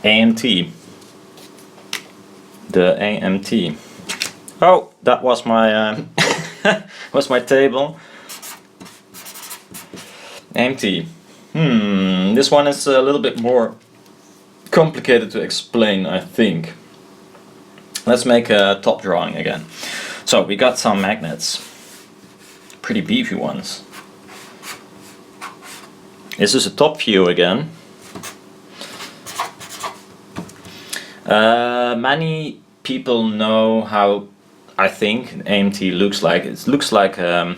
AMT. The AMT. Oh, that was my was my table. AMT. This one is a little bit more complicated to explain, I think. Let's make a top drawing again. So we got some magnets, pretty beefy ones. This is a top view again. Many people know how I think AMT looks like. It looks like a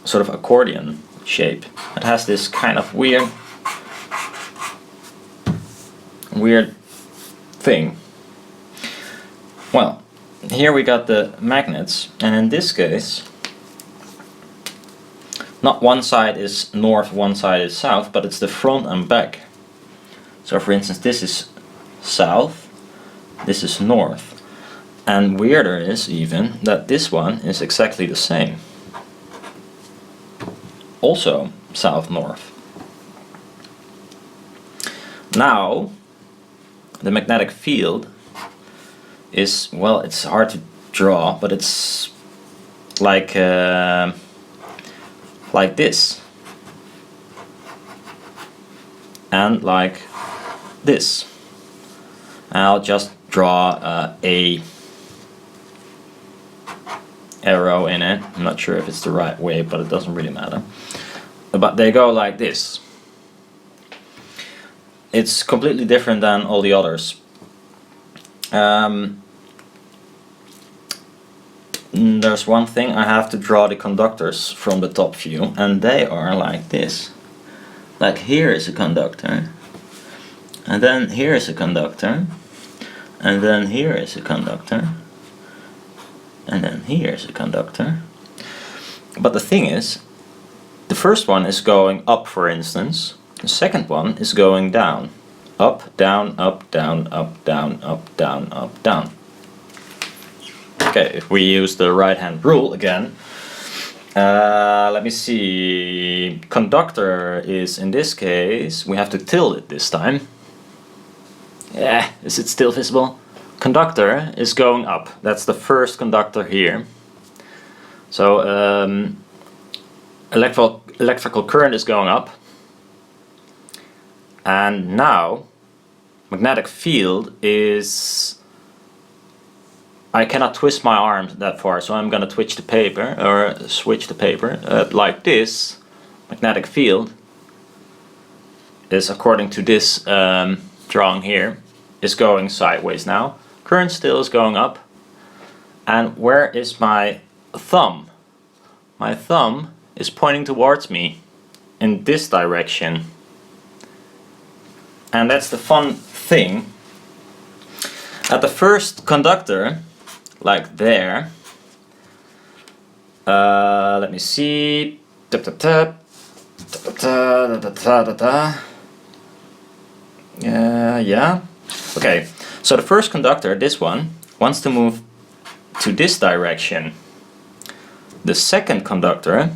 sort of accordion shape. It has this kind of weird thing. Well, here we got the magnets, and in this case, not one side is north, one side is south, but it's the front and back. So for instance, this is south, this is north. And weirder is even that this one is exactly the same. Also south-north. Now, the magnetic field is, well, it's hard to draw, but it's like this. And like this. I'll just draw a arrow in it. I'm not sure if it's the right way, but it doesn't really matter. But they go like this. It's completely different than all the others. There's one thing, I have to draw the conductors from the top view, and they are like this. Like here is a conductor, and then here is a conductor, and then here is a conductor, and then here is a conductor. But the thing is, the first one is going up, for instance. The second one is going down. Up, down, up, down, up, down, up, down, up, down. Okay, if we use the right hand rule again, let me see. Conductor is, in this case, we have to tilt it this time. Yeah, is it still visible? Conductor is going up. That's the first conductor here. So electrical current is going up. And now magnetic field is, I cannot twist my arm that far, so I'm gonna switch the paper like this. Magnetic field is, according to this drawing here, is going sideways now. Current still is going up. And where is my thumb? My thumb is pointing towards me in this direction. And that's the fun thing. At the first conductor, like there, let me see. Yeah. Okay. So the first conductor, this one, wants to move to this direction. The second conductor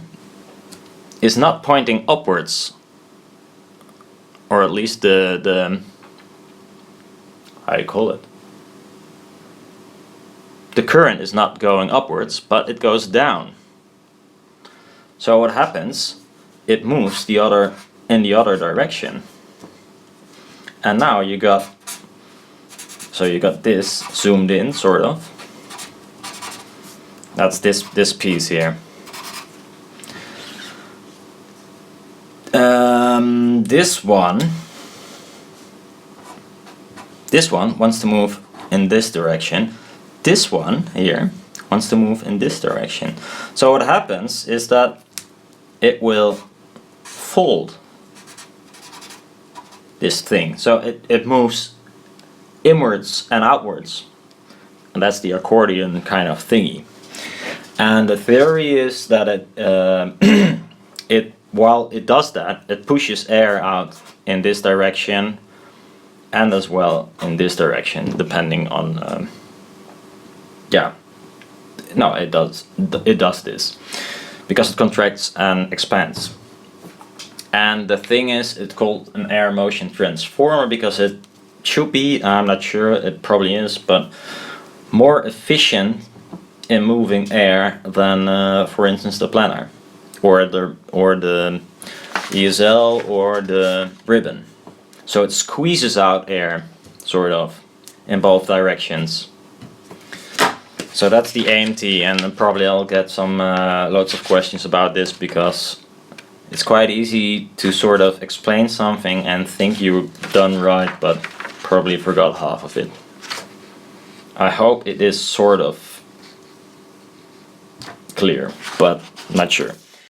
is not pointing upwards, or at least the how you call it? The current is not going upwards, but it goes down. So what happens? It moves in the other direction. And now you got this zoomed in, sort of. That's this piece here. This one wants to move in this direction. This one here wants to move in this direction. So what happens is that it will fold this thing. So it moves inwards and outwards. And that's the accordion kind of thingy. And the theory is that while it does that, it pushes air out in this direction and as well in this direction, depending on it does this because it contracts and expands. And the thing is, it's called an air motion transformer because it should be, I'm not sure, it probably is, but more efficient in moving air than for instance the planer or the ESL or the ribbon. So it squeezes out air sort of in both directions. So that's the AMT, and probably I'll get some loads of questions about this, because it's quite easy to sort of explain something and think you've done right, but probably forgot half of it. I hope it is sort of clear, but not sure.